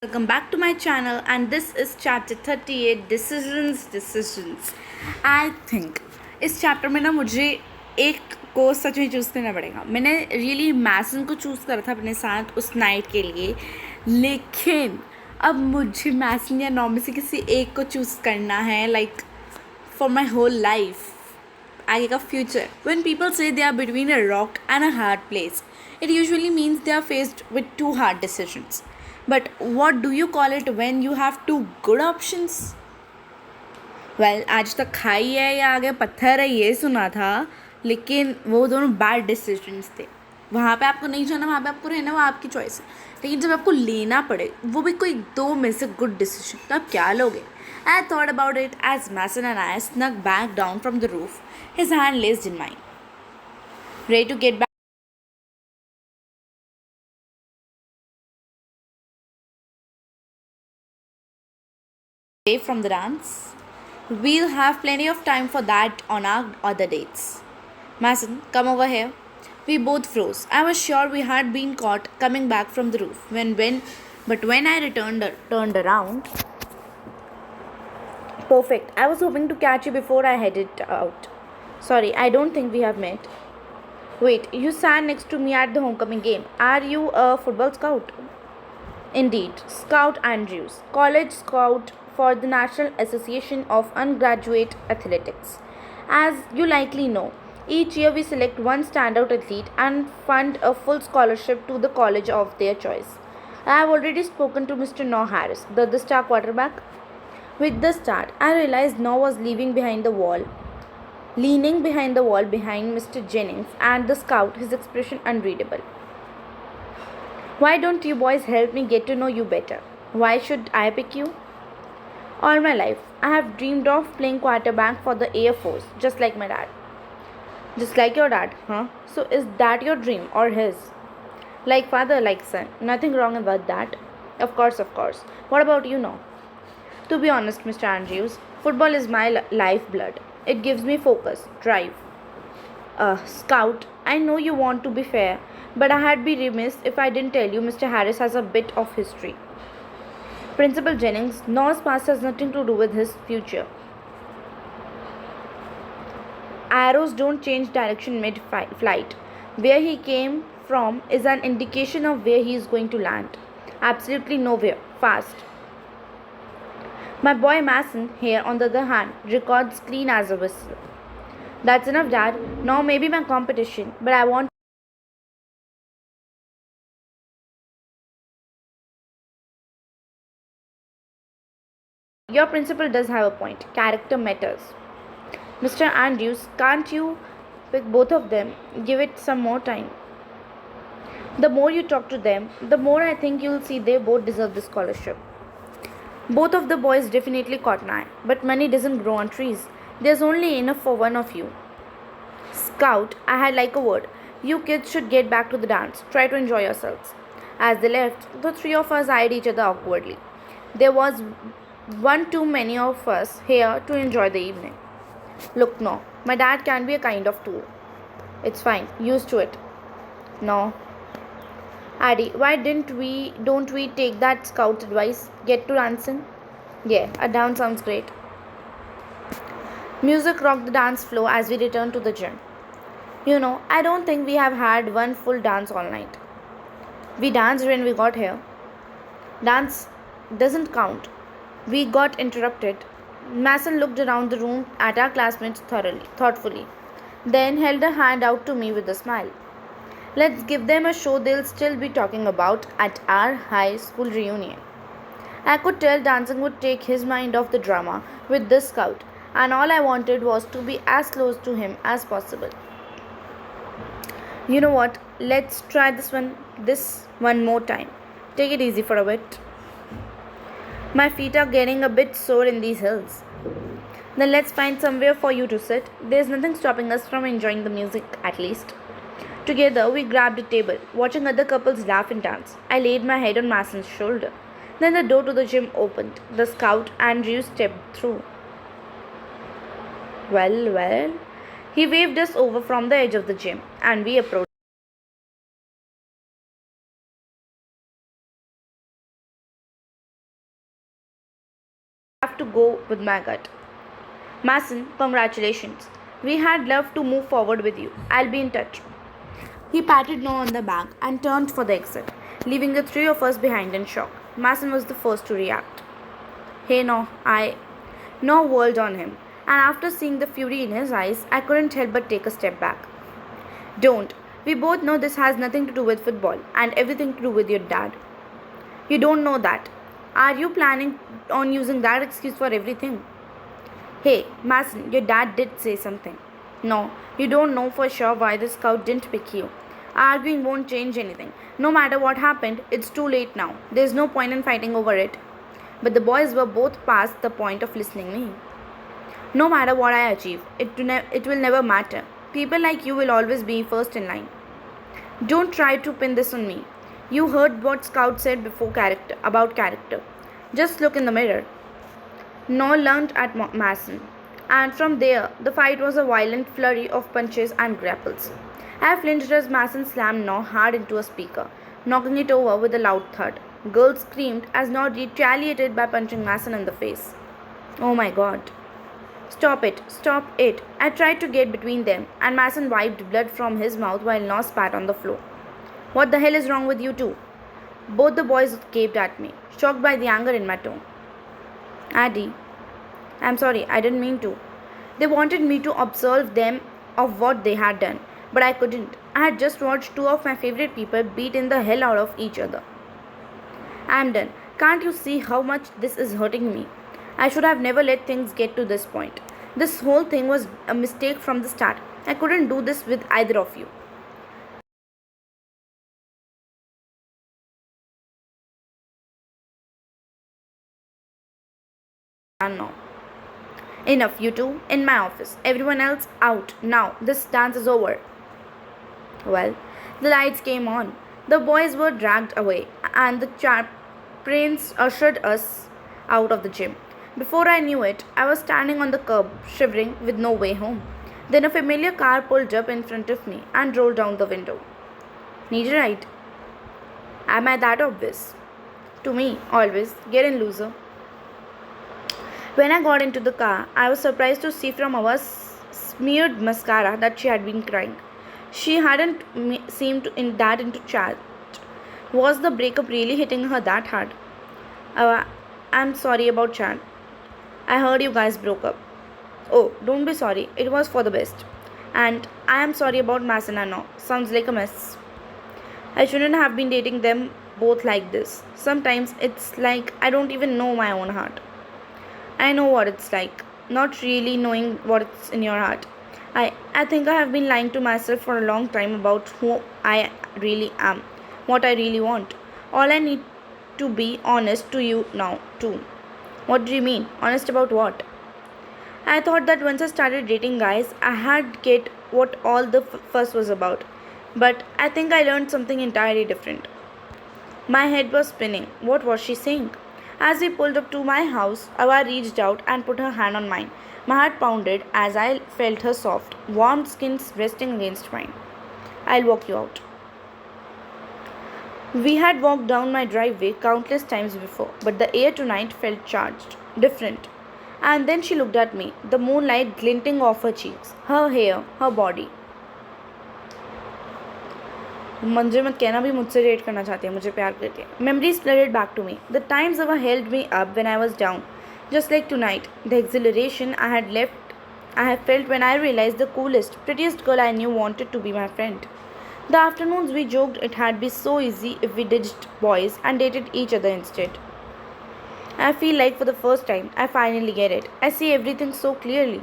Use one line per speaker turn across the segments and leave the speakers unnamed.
Welcome back to my channel, and this is chapter 38 decisions. I think इस chapter में ना मुझे एक कोर्स सच में चूज़ करना पड़ेगा. मैंने रियली मैसन को चूज़ करा था अपने साथ उस नाइट के लिए, लेकिन अब मुझे मैसन या नॉर्म में से किसी एक को चूज़ करना है, like for my whole life, आगे का future. When people say they are between a rock and a hard place, it usually means they are faced with two hard decisions. But what do you call it when you have two good options? Well, आज तक खाई है या आगे पत्थर है ये सुना था, लेकिन वो दोनों बैड डिसीजंस थे. वहाँ पे आपको नहीं जाना, वहाँ पे आपको रहना, वो आपकी चॉइस है. लेकिन जब आपको लेना पड़े, वो भी कोई दो में से गुड डिसीजन, तो आप क्या लोगे? I thought about it as Mason and I snuck back down from the roof, his hand laced in mine. Ready to get back away from the dance? We'll have plenty of time for that on our other dates. Mason, come over here. We both froze. I was sure we had been caught coming back from the roof. But when I turned around, perfect. I was hoping to catch you before I headed out. Sorry, I don't think we have met. Wait, you sat next to me at the homecoming game. Are you a football scout? Indeed, Scout Andrews, college scout for the National Association of Undergraduate Athletics. As you likely know, each year we select one standout athlete and fund a full scholarship to the college of their choice. I have already spoken to Mr. Noah Harris, the star quarterback. With the start, I realized Noah was leaning behind the wall behind Mr. Jennings and the scout, his expression unreadable. Why don't you boys help me get to know you better? Why should I pick you? All my life, I have dreamed of playing quarterback for the Air Force, just like my dad. Just like your dad, huh? So is that your dream or his? Like father, like son. Nothing wrong about that. Of course, of course. What about you now? To be honest, Mr. Andrews, football is my lifeblood. It gives me focus, drive. Scout, I know you want to be fair, but I had be remiss if I didn't tell you Mr. Harris has a bit of history. Principal Jennings, Noah's past has nothing to do with his future. Arrows don't change direction mid-flight. Where he came from is an indication of where he is going to land. Absolutely nowhere. Fast. My boy Mason, here on the other hand, records clean as a whistle. That's enough, Dad. Now maybe my competition, but I want. Your principal does have a point. Character matters. Mr. Andrews, can't you pick both of them? Give it some more time. The more you talk to them, the more I think you'll see they both deserve the scholarship. Both of the boys definitely caught an eye, but money doesn't grow on trees. There's only enough for one of you. Scout, I had like a word. You kids should get back to the dance. Try to enjoy yourselves. As they left, the three of us eyed each other awkwardly. There was one too many of us here to enjoy the evening. Look, no, my dad can be a kind of tool. It's fine, used to it. No. Addie, why don't we take that scout's advice? Get to dancing? Yeah, a dance sounds great. Music rocked the dance floor as we returned to the gym. You know, I don't think we have had one full dance all night. We danced when we got here. Dance doesn't count. We got interrupted. Mason looked around the room at our classmates thoughtfully, then held a hand out to me with a smile. Let's give them a show they'll still be talking about at our high school reunion. I could tell dancing would take his mind off the drama with this scout, and all I wanted was to be as close to him as possible. You know what? Let's try this one more time. Take it easy for a bit. My feet are getting a bit sore in these hills. Then let's find somewhere for you to sit. There's nothing stopping us from enjoying the music, at least. Together, we grabbed a table, watching other couples laugh and dance. I laid my head on Mason's shoulder. Then the door to the gym opened. The scout Andrew stepped through. Well. He waved us over from the edge of the gym, and we approached. to go with my gut. Mason, congratulations. We had loved to move forward with you. I'll be in touch. He patted Noah on the back and turned for the exit, leaving the three of us behind in shock. Mason was the first to react. Hey, no, I. No whirled on him, and after seeing the fury in his eyes, I couldn't help but take a step back. Don't. We both know this has nothing to do with football and everything to do with your dad. You don't know that. Are you planning on using that excuse for everything? Hey, Mason, your dad did say something. No, you don't know for sure why the scout didn't pick you. Arguing won't change anything. No matter what happened, it's too late now. There's no point in fighting over it. But the boys were both past the point of listening me. No matter what I achieve, it will never matter. People like you will always be first in line. Don't try to pin this on me. You heard what Scout said before about character. Just look in the mirror. Noah learnt at Mason, and from there the fight was a violent flurry of punches and grapples. I flinched as Mason slammed Noah hard into a speaker, knocking it over with a loud thud. Girls screamed as Noah retaliated by punching Mason in the face. Oh my god. Stop it, stop it. I tried to get between them, and Mason wiped blood from his mouth while Noah spat on the floor. What the hell is wrong with you two? Both the boys gaped at me, shocked by the anger in my tone. Addie, I'm sorry, I didn't mean to. They wanted me to absolve them of what they had done, but I couldn't. I had just watched two of my favorite people beating the hell out of each other. I'm done. Can't you see how much this is hurting me? I should have never let things get to this point. This whole thing was a mistake from the start. I couldn't do this with either of you. And no. Enough, you two. In my office. Everyone else out. Now, this dance is over. Well, the lights came on. The boys were dragged away, and the chaplains ushered us out of the gym. Before I knew it, I was standing on the curb, shivering with no way home. Then a familiar car pulled up in front of me and rolled down the window. Need a ride? Am I that obvious? To me, always. Get in, loser. When I got into the car, I was surprised to see from our smeared mascara that she had been crying. She hadn't seemed that into chat. Was the breakup really hitting her that hard? I'm sorry about Chad. I heard you guys broke up. Oh, don't be sorry. It was for the best. And I am sorry about Masinano. Sounds like a mess. I shouldn't have been dating them both like this. Sometimes it's like I don't even know my own heart. I know what it's like, not really knowing what's in your heart. I think I have been lying to myself for a long time about who I really am, what I really want. All I need to be honest to you now, too. What do you mean? Honest about what? I thought that once I started dating guys, I had get what all the fuss was about. But I think I learned something entirely different. My head was spinning. What was she saying? As we pulled up to my house, Ava reached out and put her hand on mine. My heart pounded as I felt her soft, warm skin resting against mine. I'll walk you out. We had walked down my driveway countless times before, but the air tonight felt charged, different. And then she looked at me, the moonlight glinting off her cheeks, her hair, her body. मुझे मत कहना भी मुझसे date करना चाहती है, मुझे प्यार करती है. Memories flooded back to me. The times Ava held me up when I was down, just like tonight. The exhilaration I had felt when I realized the coolest, prettiest girl I knew wanted to be my friend. The afternoons we joked it had been so easy if we ditched boys and dated each other instead. I feel like for the first time I finally get it. I see everything so clearly.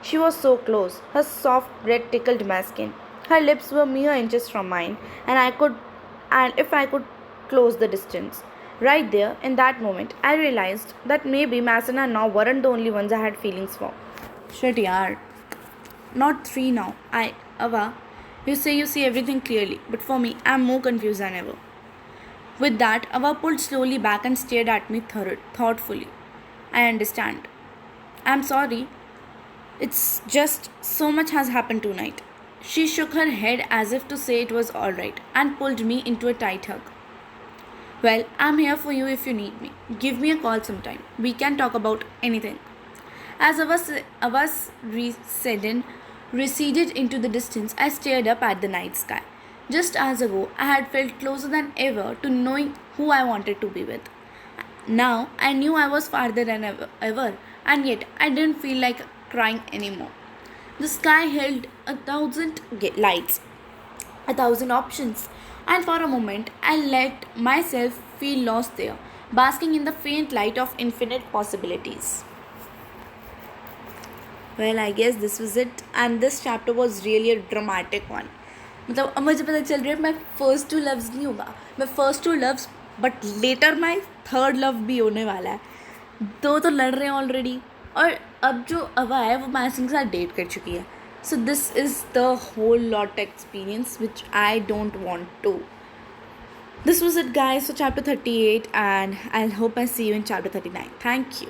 She was so close. Her soft breath tickled my skin. Her lips were mere inches from mine, and if I could close the distance. Right there, in that moment, I realized that maybe Mason and Now weren't the only ones I had feelings for. Shit, yaar. Not three now. Ava, you say you see everything clearly, but for me, I'm more confused than ever. With that, Ava pulled slowly back and stared at me thoughtfully. I understand. I'm sorry. It's just so much has happened tonight. She shook her head as if to say it was alright and pulled me into a tight hug. Well, I'm here for you if you need me. Give me a call sometime. We can talk about anything. As I was receded into the distance, I stared up at the night sky. Just as ago, I had felt closer than ever to knowing who I wanted to be with. Now I knew I was farther than ever, and yet I didn't feel like crying anymore. The sky held a thousand lights, a thousand options, and for a moment I let myself feel lost there, basking in the faint light of infinite possibilities. Well, I guess this was it, and this chapter was really a dramatic one. मतलब अब मुझे पता चल रहा है मैं first two loves नहीं होगा, मैं first two loves but later my third love भी होने वाला है. दो तो लड़ रहे हैं ऑलरेडी, और अब जो अवा है वो मैसिंग के साथ डेट कर चुकी है. So this is the whole lot experience which I don't want to. This was it, guys, for chapter 38, and I hope I see you in chapter 39. Thank you.